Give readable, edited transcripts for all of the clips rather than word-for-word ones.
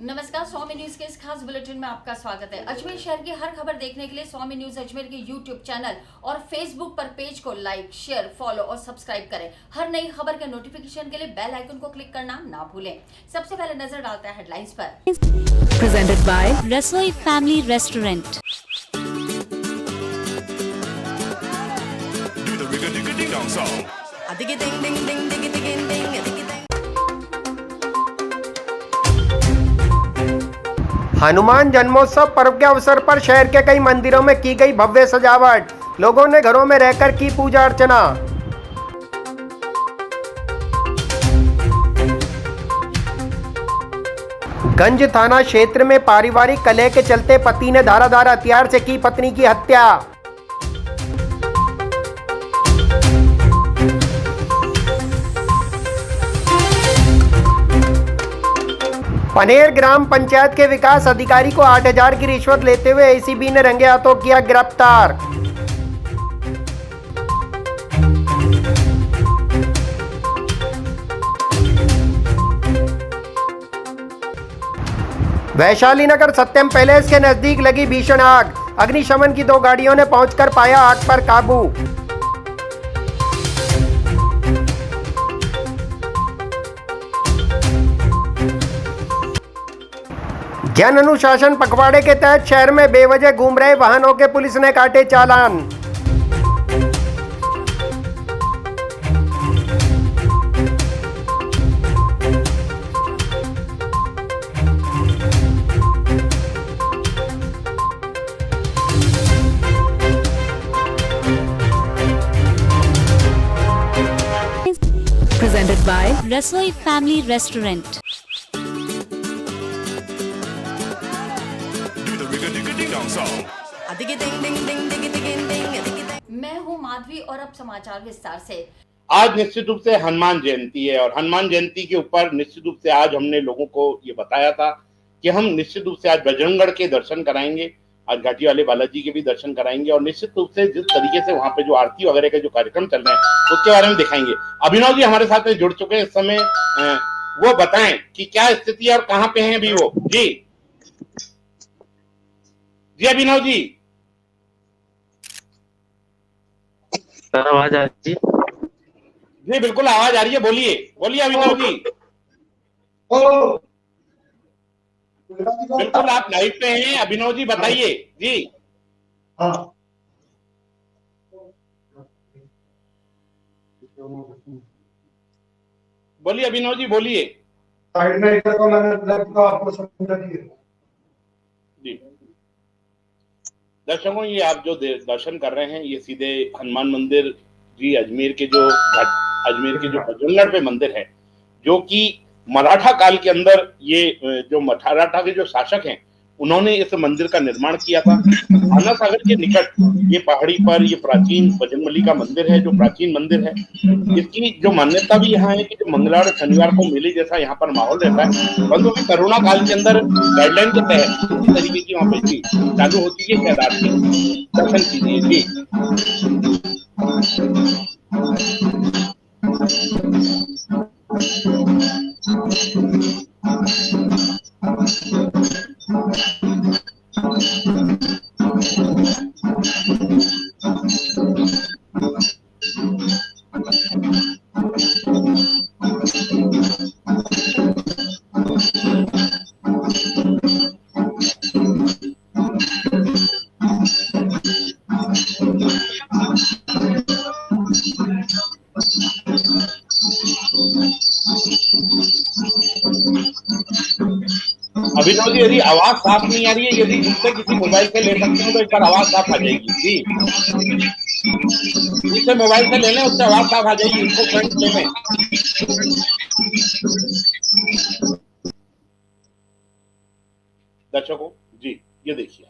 नमस्कार, स्वामी न्यूज के इस खास बुलेटिन में आपका स्वागत है। अजमेर शहर की हर खबर देखने के लिए स्वामी न्यूज अजमेर के यूट्यूब चैनल और फेसबुक पर पेज को लाइक, शेयर, फॉलो और सब्सक्राइब करें। हर नई खबर के नोटिफिकेशन के लिए बेल आइकन को क्लिक करना ना भूलें। सबसे पहले नजर डालते हैं हेडलाइंस पर। प्रेजेंटेड बाय रसोई फैमिली रेस्टोरेंट। हनुमान जन्मोत्सव पर्व के अवसर पर शहर के कई मंदिरों में की गई भव्य सजावट। लोगों ने घरों में रहकर की पूजा अर्चना। गंज थाना क्षेत्र में पारिवारिक कलह के चलते पति ने धारादार हथियार से की पत्नी की हत्या। पनेर ग्राम पंचायत के विकास अधिकारी को 8,000 की रिश्वत लेते हुए एसीबी ने रंगे हाथों किया गिरफ्तार। वैशाली नगर सत्यम पैलेस के नजदीक लगी भीषण आग। अग्निशमन की 2 गाड़ियों ने पहुंचकर पाया आग पर काबू। जन अनुशासन पखवाड़े के तहत शहर में बेवजह घूम रहे वाहनों के पुलिस ने काटे चालान। प्रेजेंटेड बाय रसोई फैमिली रेस्टोरेंट। मैं हूं माधवी और अब समाचार विस्तार से। आज निश्चित रूप से हनुमान जयंती है और हनुमान जयंती के ऊपर निश्चित रूप से आज हमने लोगों को ये बताया था कि हम निश्चित रूप से आज बजरंगगढ़ के दर्शन कराएंगे, आज घाटी वाले बालाजी के भी दर्शन कराएंगे और निश्चित रूप से जिस तरीके से वहां पे जो आरती वगैरह के जो कार्यक्रम चल रहे हैं उसके बारे में दिखाएंगे। अभिनव जी हमारे साथ में जुड़ चुके हैं इस समय, वो बताएं कि क्या स्थिति है और कहाँ पे हैं अभी वो। जी अभिनव जी। सर आवाज आ रही है? जी बिल्कुल आवाज आ रही है, बोलिए अभिनव जी। बिल्कुल आप लाइव पे हैं अभिनव जी, बताइए जी। बोलिए अभिनव जी, बोलिए जी। दर्शकों, ये आप जो दर्शन कर रहे हैं ये सीधे हनुमान मंदिर जी अजमेर के जो बजरंगगढ़ पे मंदिर है, जो कि मराठा काल के अंदर ये जो मराठा के जो शासक हैं उन्होंने इस मंदिर का निर्माण किया था। आना सागर के निकट ये पहाड़ी पर ये प्राचीन बजरंगबली का मंदिर है, जो प्राचीन मंदिर है। इसकी जो मान्यता भी यहाँ है कि जो मंगलवार और शनिवार को मेले जैसा यहाँ पर माहौल रहता है, परंतु कोरोना काल के अंदर गाइडलाइन के तहत इस तरीके की वहाँ पे चालू होती है। शहदार्थी दर्शन कीजिए जी। अभिनव जी, यदि आवाज साफ नहीं आ रही है, यदि मुझसे किसी मोबाइल से ले सकते हैं तो एक बार आवाज साफ आ जाएगी जी। जिससे मोबाइल से ले लें उससे आवाज साफ आ जाएगी, इसको फ्रंट ले लें। दर्शकों जी ये देखिए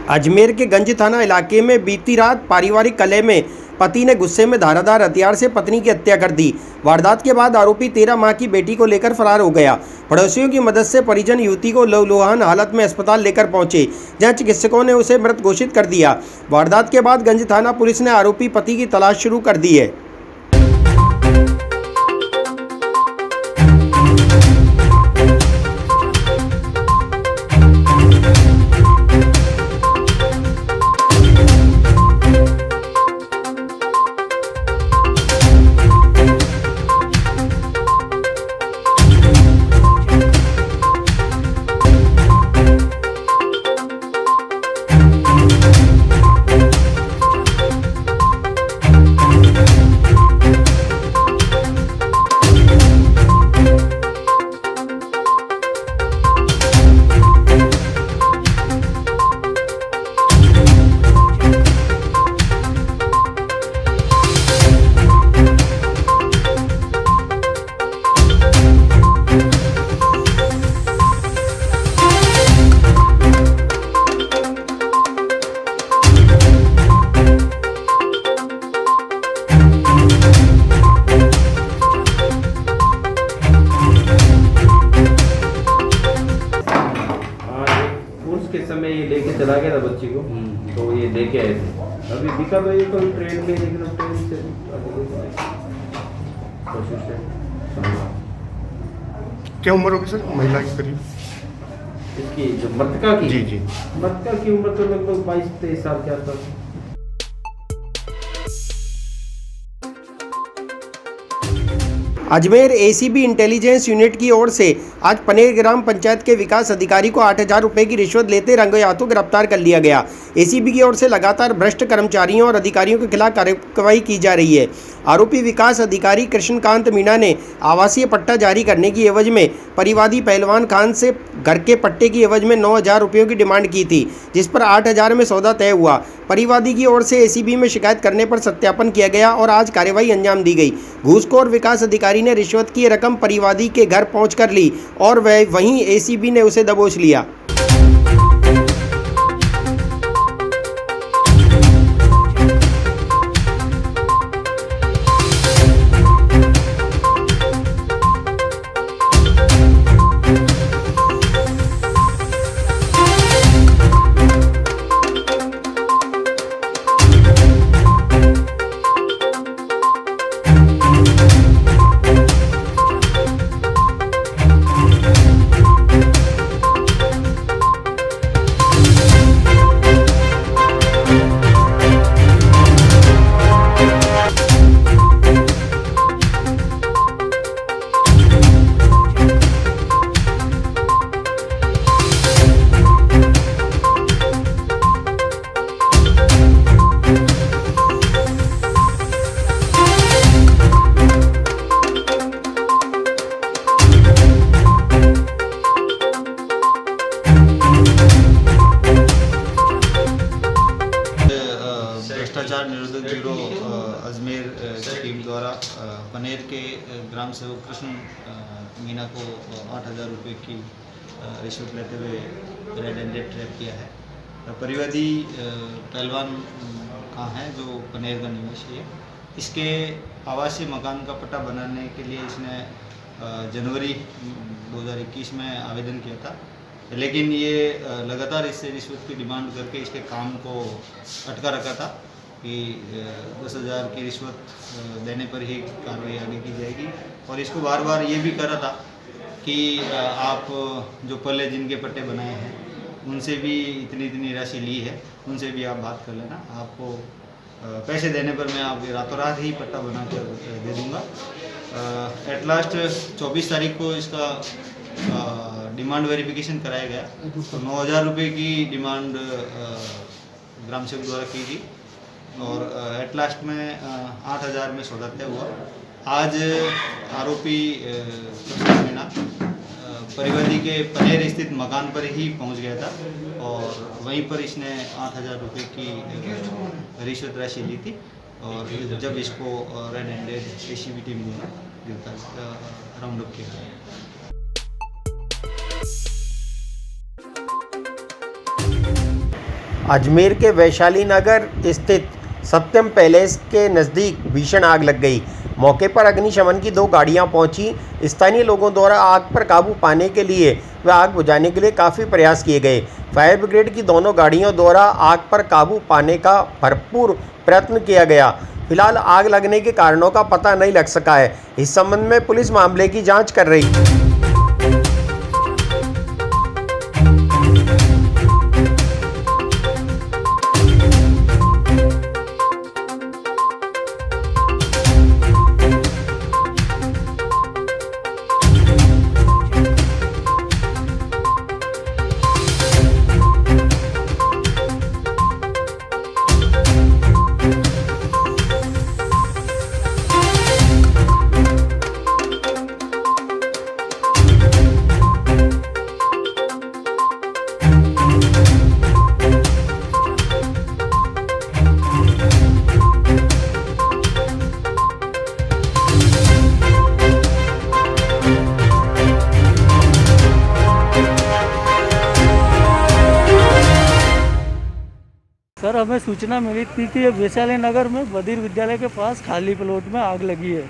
अजमेर के गंज थाना इलाके में बीती रात पारिवारिक कलह में पति ने गुस्से में धारादार हथियार से पत्नी की हत्या कर दी। वारदात के बाद आरोपी 13 माह की बेटी को लेकर फरार हो गया। पड़ोसियों की मदद से परिजन युवती को लहूलुहान हालत में अस्पताल लेकर पहुंचे, जहां चिकित्सकों ने उसे मृत घोषित कर दिया। वारदात के बाद गंज थाना पुलिस ने आरोपी पति की तलाश शुरू कर दी है। के समय ये लेके चला गया था बच्ची को, तो ये लेके आए थे। अभी दिखा तो ये कोई ट्रेन में, लेकिन अब ट्रेन से कोशिश है। क्या उम्र होगी सर महिला की करीब? इसकी जो मृतका की, जी मृतका की उम्र तो लगभग 22-23 साल के आसपास। अजमेर एसीबी इंटेलिजेंस यूनिट की ओर से आज पनेर ग्राम पंचायत के विकास अधिकारी को 8,000 रुपए की रिश्वत लेते रंगे हाथों गिरफ्तार कर लिया गया। एसीबी की ओर से लगातार भ्रष्ट कर्मचारियों और अधिकारियों के खिलाफ कार्रवाई की जा रही है। आरोपी विकास अधिकारी कृष्णकांत मीणा ने आवासीय पट्टा जारी करने की एवज में परिवादी पहलवान खान से घर के पट्टे की एवज में 9,000 रुपयों की डिमांड की थी, जिस पर 8,000 में सौदा तय हुआ। परिवादी की ओर से एसीबी में शिकायत करने पर सत्यापन किया गया और आज कार्रवाई अंजाम दी गई। घूसखोर विकास अधिकारी ने रिश्वत की रकम परिवादी के घर पहुंचकर ली और वहीं एसीबी ने उसे दबोच लिया। भ्रष्टाचार निरोधक ब्यूरो अजमेर की टीम द्वारा पनेर के ग्राम सेवक कृष्ण मीणा को 8,000 रुपये की रिश्वत लेते हुए रेड हैंडेड ट्रैप किया है। परिवादी पहलवान का है जो पनेर का निवासी है। इसके आवासीय मकान का पट्टा बनाने के लिए इसने जनवरी 2021 में आवेदन किया था, लेकिन ये लगातार इससे रिश्वत की डिमांड करके इसके काम को अटका रखा था कि 10,000 की रिश्वत देने पर ही कार्रवाई आगे की जाएगी। और इसको बार बार ये भी कर रहा था कि आप जो पहले जिनके पट्टे बनाए हैं उनसे भी इतनी राशि ली है, उनसे भी आप बात कर लेना, आपको पैसे देने पर मैं आपके रातों रात ही पट्टा बना कर दे दूँगा। एट लास्ट 24 तारीख को इसका डिमांड वेरिफिकेशन कराया गया, तो 9,000 रुपये की डिमांड ग्राम सेवक द्वारा की गई और एट लास्ट में 8,000 में सौदा तय हुआ। आज आरोपी मीणा परिवादी के पनेर स्थित मकान पर ही पहुंच गया था और वहीं पर इसने 8,000 रुपये की रिश्वत राशि ली थी और जब इसको रेड हैंडेड एसीबी टीम ने गिरफ्तार राउंड अप किया। अजमेर के वैशाली नगर स्थित सत्यम पैलेस के नज़दीक भीषण आग लग गई। मौके पर अग्निशमन की 2 गाड़ियां पहुंची। स्थानीय लोगों द्वारा आग पर काबू पाने के लिए व आग बुझाने के लिए काफ़ी प्रयास किए गए। फायर ब्रिगेड की दोनों गाड़ियों द्वारा आग पर काबू पाने का भरपूर प्रयत्न किया गया। फिलहाल आग लगने के कारणों का पता नहीं लग सका है। इस संबंध में पुलिस मामले की जाँच कर रही है। सर, हमें सूचना मिली थी कि वैशाली नगर में बधिर विद्यालय के पास खाली प्लॉट में आग लगी है।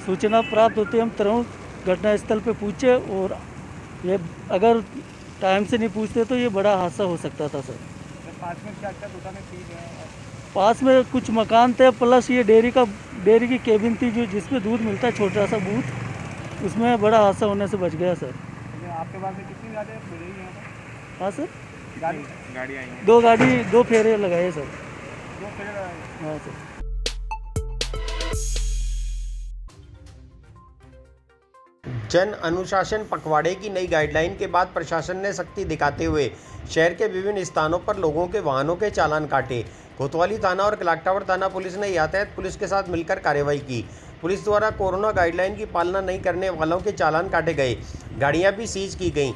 सूचना प्राप्त होते हम तुरंत घटनास्थल पे पूछे और ये अगर टाइम से नहीं पूछते तो ये बड़ा हादसा हो सकता था सर। पास में क्या क्या दुकानें थी? पास में कुछ मकान थे प्लस ये डेयरी की केबिन थी जो जिसमें दूध मिलता है, छोटा सा बूथ, उसमें बड़ा हादसा होने से बच गया सर। आपके पास में कितनी गाड़ियाँ हैं यहाँ पर? हाँ सर, गाड़ी आई हैं? 2 फेरे लगाए सर। 2 फेरे लगाए? हाँ सर। जन अनुशासन पखवाड़े की नई गाइडलाइन के बाद प्रशासन ने सख्ती दिखाते हुए शहर के विभिन्न स्थानों पर लोगों के वाहनों के चालान काटे। कोतवाली थाना और क्लॉक टावर थाना पुलिस ने यातायात पुलिस के साथ मिलकर कार्रवाई की। पुलिस द्वारा कोरोना गाइडलाइन की पालना नहीं करने वालों के चालान काटे गए। गाड़ियां भी सीज की गईं।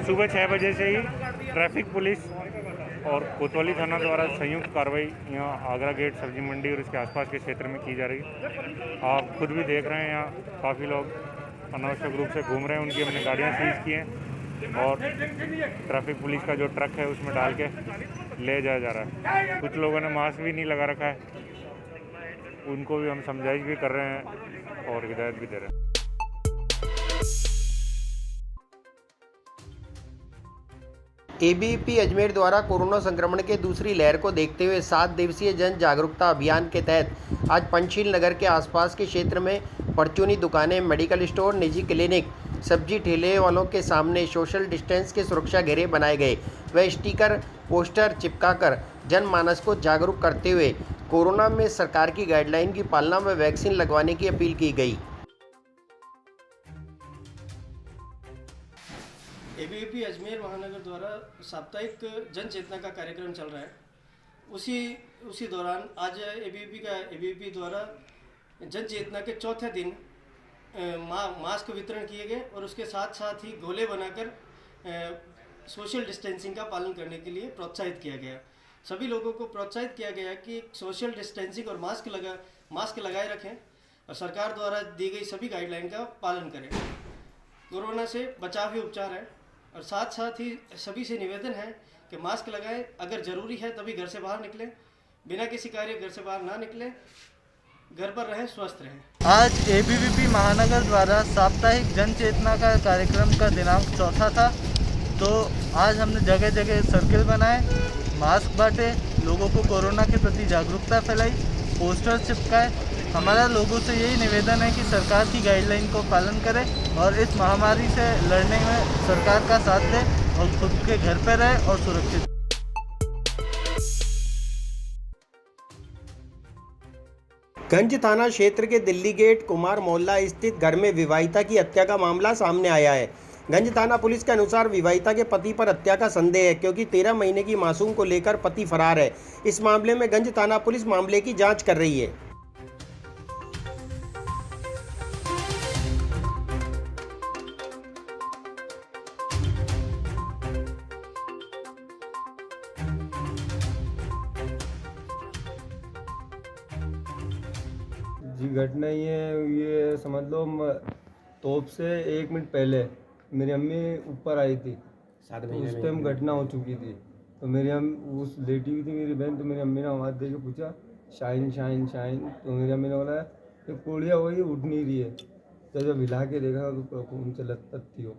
सुबह 6 बजे से ही ट्रैफिक पुलिस और कोतवाली थाना द्वारा संयुक्त कार्रवाई यहाँ आगरा गेट सब्जी मंडी और इसके आसपास के क्षेत्र में की जा रही है। आप खुद भी देख रहे हैं यहाँ काफ़ी लोग अनावश्यक रूप से घूम रहे हैं। उनकी हमने गाड़ियाँ सीज की हैं और ट्रैफिक पुलिस का जो ट्रक है उसमें डाल के ले जाया जा रहा है। कुछ लोगों ने मास्क भी नहीं लगा रखा है, उनको भी हम समझाइश भी कर रहे हैं और हिदायत भी दे रहे हैं। एबीवीपी अजमेर द्वारा कोरोना संक्रमण के दूसरी लहर को देखते हुए 7 दिवसीय जन जागरूकता अभियान के तहत आज पंचशील नगर के आसपास के क्षेत्र में परचूनी दुकानें, मेडिकल स्टोर, निजी क्लिनिक, सब्जी ठेले वालों के सामने सोशल डिस्टेंस के सुरक्षा घेरे बनाए गए व स्टिकर पोस्टर चिपकाकर जनमानस को जागरूक करते हुए कोरोना में सरकार की गाइडलाइन की पालना व वैक्सीन लगवाने की अपील की गई। एबीवीपी अजमेर महानगर द्वारा साप्ताहिक जन चेतना का कार्यक्रम चल रहा है। उसी दौरान आज एबीवीपी द्वारा जन चेतना के चौथे दिन मास्क वितरण किए गए और उसके साथ साथ ही गोले बनाकर सोशल डिस्टेंसिंग का पालन करने के लिए प्रोत्साहित किया गया। सभी लोगों को प्रोत्साहित किया गया कि सोशल डिस्टेंसिंग और मास्क लगाए रखें और सरकार द्वारा दी गई सभी गाइडलाइन का पालन करें। कोरोना से बचाव ही उपचार है और साथ साथ ही सभी से निवेदन है कि मास्क लगाएं, अगर ज़रूरी है तभी घर से बाहर निकलें, बिना किसी कार्य घर से बाहर ना निकलें, घर पर रहें, स्वस्थ रहें। आज एबीवीपी महानगर द्वारा साप्ताहिक जन चेतना का कार्यक्रम का दिनांक 4था था, तो आज हमने जगह जगह सर्किल बनाए, मास्क बांटे, लोगों को कोरोना के प्रति जागरूकता फैलाई, पोस्टर चिपकाए। हमारा लोगों से यही निवेदन है कि सरकार की गाइडलाइन को पालन करें और इस महामारी से लड़ने में सरकार का साथ दें और खुद के घर पर रहें और सुरक्षित। गंज थाना क्षेत्र के दिल्ली गेट कुमार मोहल्ला स्थित घर में विवाहिता की हत्या का मामला सामने आया है। गंज थाना पुलिस के अनुसार विवाहिता के पति पर हत्या का संदेह है क्योंकि 13 महीने की मासूम को लेकर पति फरार है। इस मामले में गंज थाना पुलिस मामले की जांच कर रही है। जी घटना ये समझ लो तोप से 1 मिनट पहले मेरी अम्मी ऊपर आई थी, उस टाइम घटना हो चुकी थी। तो मेरी उस लेटी हुई थी मेरी बहन, तो मेरी अम्मी ने आवाज़ दे के पूछा शाइन शाइन शाइन, तो मेरी अम्मी ने बोला कि कोड़िया वही उठ नहीं रही है। तो जब हिला के देखा तो पूरा खून से लथपथ थी वो।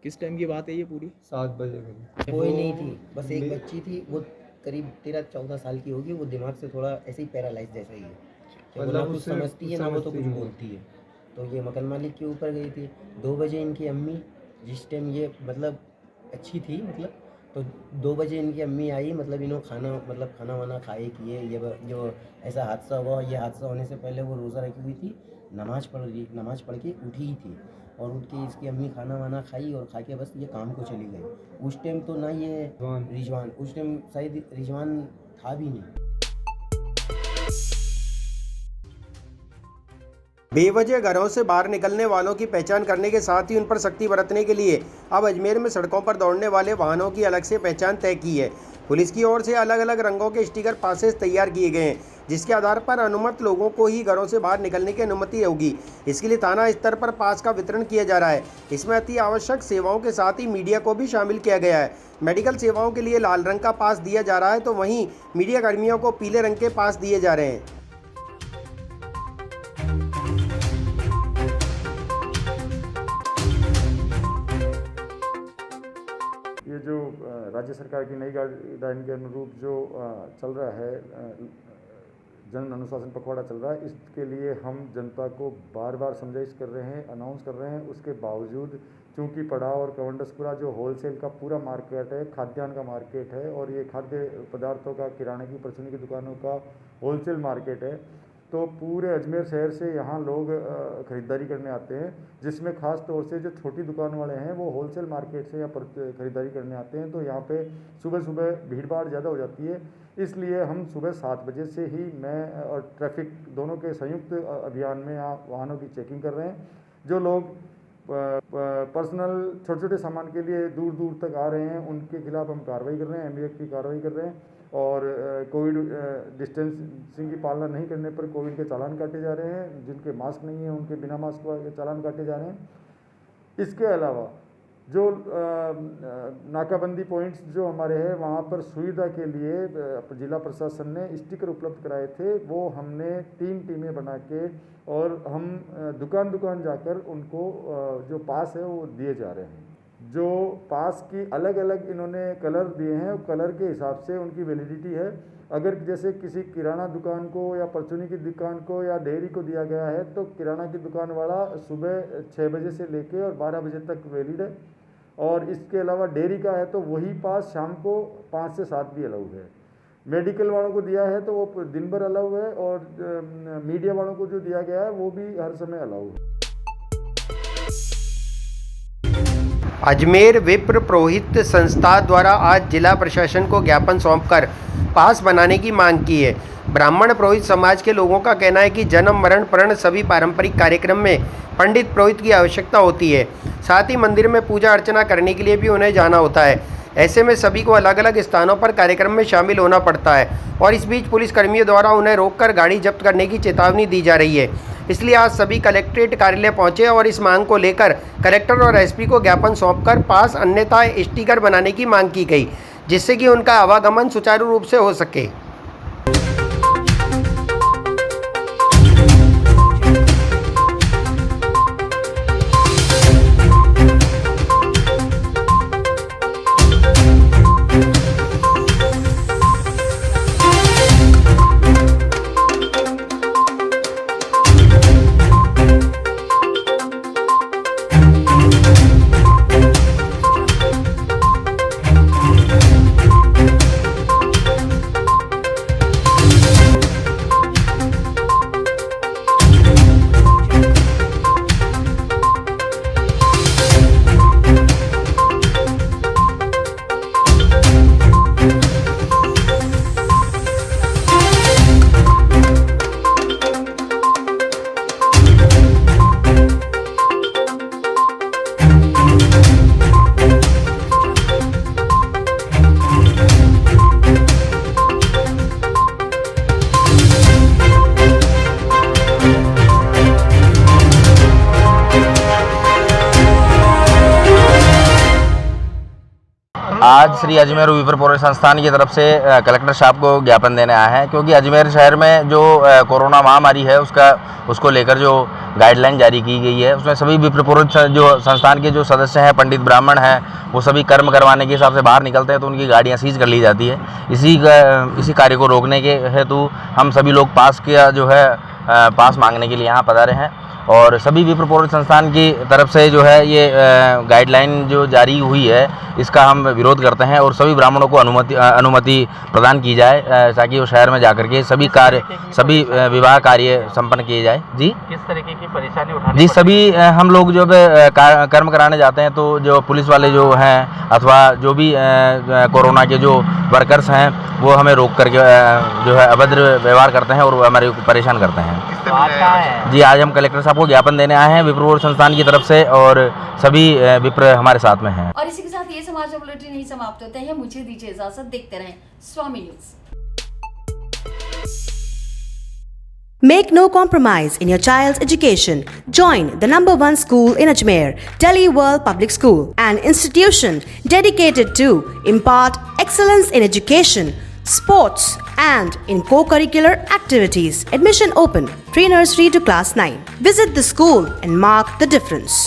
किस टाइम की बात है ये पूरी? 7 बजे करीब। कोई नहीं थी, बस एक बच्ची थी, वो करीब 13-14 साल की होगी। वो दिमाग से थोड़ा ऐसे ही पैरालाइज जैसा ही है, वो ना कुछ समझती है ना वो तो कुछ बोलती है। तो ये मकान मालिक के ऊपर गई थी। 2 बजे इनकी अम्मी, जिस टाइम ये मतलब अच्छी थी, मतलब तो 2 बजे इनकी अम्मी आई, मतलब इन्होंने खाना वाना खाए किए। ये जो ऐसा हादसा हुआ, ये हादसा होने से पहले वो रोज़ा रखी हुई थी, नमाज़ पढ़ के उठी ही थी। और उठ के इसकी अम्मी खाना वाना खाई और खा के बस ये काम को चली गई। उस टाइम तो ना ये रिजवान, उस टाइम शायद रिजवान था भी नहीं। बेवजह घरों से बाहर निकलने वालों की पहचान करने के साथ ही उन पर सख्ती बरतने के लिए अब अजमेर में सड़कों पर दौड़ने वाले वाहनों की अलग से पहचान तय की है। पुलिस की ओर से अलग अलग रंगों के स्टिकर पासेस तैयार किए गए हैं, जिसके आधार पर अनुमत लोगों को ही घरों से बाहर निकलने की अनुमति होगी। इसके लिए थाना स्तर पर पास का वितरण किया जा रहा है। इसमें अति आवश्यक सेवाओं के साथ ही मीडिया को भी शामिल किया गया है। मेडिकल सेवाओं के लिए लाल रंग का पास दिया जा रहा है, तो वहीं मीडिया कर्मियों को पीले रंग के पास दिए जा रहे हैं। ये जो राज्य सरकार की नई गाइडलाइन के अनुरूप जो चल रहा है, जन अनुशासन पखवाड़ा चल रहा है, इसके लिए हम जनता को बार बार समझाइश कर रहे हैं, अनाउंस कर रहे हैं। उसके बावजूद चूँकि पड़ाव और कवंडसपुरा जो होलसेल का पूरा मार्केट है, खाद्यान्न का मार्केट है, और ये खाद्य पदार्थों का, किराने की, परचूनी की दुकानों का होलसेल मार्केट है, तो पूरे अजमेर शहर से यहाँ लोग ख़रीदारी करने आते हैं, जिसमें ख़ास तौर से जो छोटी दुकान वाले हैं वो होलसेल मार्केट से यहाँ पर ख़रीदारी करने आते हैं। तो यहाँ पे सुबह सुबह भीड़ भाड़ ज़्यादा हो जाती है, इसलिए हम सुबह 7 बजे से ही मैं और ट्रैफिक दोनों के संयुक्त अभियान में यहाँ वाहनों की चेकिंग कर रहे हैं। जो लोग पर्सनल छोटे सामान के लिए दूर दूर तक आ रहे हैं, उनके खिलाफ हम कार्रवाई कर रहे हैं, MVF की कार्रवाई कर रहे हैं। और कोविड डिस्टेंसिंग की पालना नहीं करने पर कोविड के चालान काटे जा रहे हैं। जिनके मास्क नहीं है उनके बिना मास्क के चालान काटे जा रहे हैं। इसके अलावा जो नाकाबंदी पॉइंट्स जो हमारे हैं, वहाँ पर सुविधा के लिए जिला प्रशासन ने स्टिकर उपलब्ध कराए थे। वो हमने 3 टीमें बना के और हम दुकान दुकान जाकर उनको जो पास है वो दिए जा रहे हैं। जो पास की अलग अलग इन्होंने कलर दिए हैं, कलर के हिसाब से उनकी वैलिडिटी है। अगर जैसे किसी किराना दुकान को या परचूनी की दुकान को या डेयरी को दिया गया है, तो किराना की दुकान वाला सुबह 6 बजे से लेके और 12 बजे तक वैलिड है। और इसके अलावा डेयरी का है तो वही पास शाम को 5 से 7 भी अलाउ है। मेडिकल वालों को दिया है तो वो दिन भर अलाउ है, और मीडिया वालों को जो दिया गया है वो भी हर समय अलाउ है। अजमेर विप्र पुरोहित संस्था द्वारा आज जिला प्रशासन को ज्ञापन सौंपकर पास बनाने की मांग की है। ब्राह्मण पुरोहित समाज के लोगों का कहना है कि जन्म मरण प्रण सभी पारंपरिक कार्यक्रम में पंडित पुरोहित की आवश्यकता होती है। साथ ही मंदिर में पूजा अर्चना करने के लिए भी उन्हें जाना होता है। ऐसे में सभी को अलग अलग स्थानों पर कार्यक्रम में शामिल होना पड़ता है, और इस बीच पुलिस कर्मियों द्वारा उन्हें रोककर गाड़ी जब्त करने की चेतावनी दी जा रही है। इसलिए आज सभी कलेक्ट्रेट कार्यालय पहुंचे और इस मांग को लेकर कलेक्टर और SP को ज्ञापन सौंपकर पास अन्यथा स्टिकर बनाने की मांग की गई, जिससे कि उनका आवागमन सुचारू रूप से हो सके। आज श्री अजमेर विप्रपुर संस्थान की तरफ से कलेक्टर साहब को ज्ञापन देने आए हैं, क्योंकि अजमेर शहर में जो कोरोना महामारी है उसको लेकर जो गाइडलाइन जारी की गई है, उसमें सभी विप्रपुर जो संस्थान के जो सदस्य हैं, पंडित ब्राह्मण हैं, वो सभी कर्म करवाने के हिसाब से बाहर निकलते हैं तो उनकी गाड़ियाँ सीज कर ली जाती है। इसी कार्य को रोकने के हेतु हम सभी लोग पास मांगने के लिए यहाँ पधारे हैं और सभी विप्रपुर संस्थान की तरफ से जो है ये गाइडलाइन जो जारी हुई है इसका हम विरोध करते हैं और सभी ब्राह्मणों को अनुमति प्रदान की जाए ताकि वो शहर में जाकर के सभी विवाह कार्य संपन्न किए जाए। जी, किस तरीके की परेशानी उठानी जी, सभी हम लोग जो कर्म कराने जाते हैं तो जो पुलिस वाले जो हैं अथवा जो भी कोरोना के जो वर्कर्स हैं वो हमें रोक करके जो है अभद्र व्यवहार करते हैं और हमारे को परेशान करते हैं। जी, आज हम कलेक्टर साहब को ज्ञापन देने आए हैं विप्रपुर संस्थान की तरफ से और सभी विप्र हमारे साथ में हैं। और इसी के साथ ये समाचार बुलेटिन नहीं समाप्त होते हैं। मुझे दीजिए इजाजत, देखते रहें स्वामी news. Make no compromise in your child's education. Join the #1 school in Ajmer, Delhi World Public School, an institution dedicated to impart excellence in education, sports and in co-curricular activities. Admission open, pre-nursery to class 9. Visit the school and mark the difference.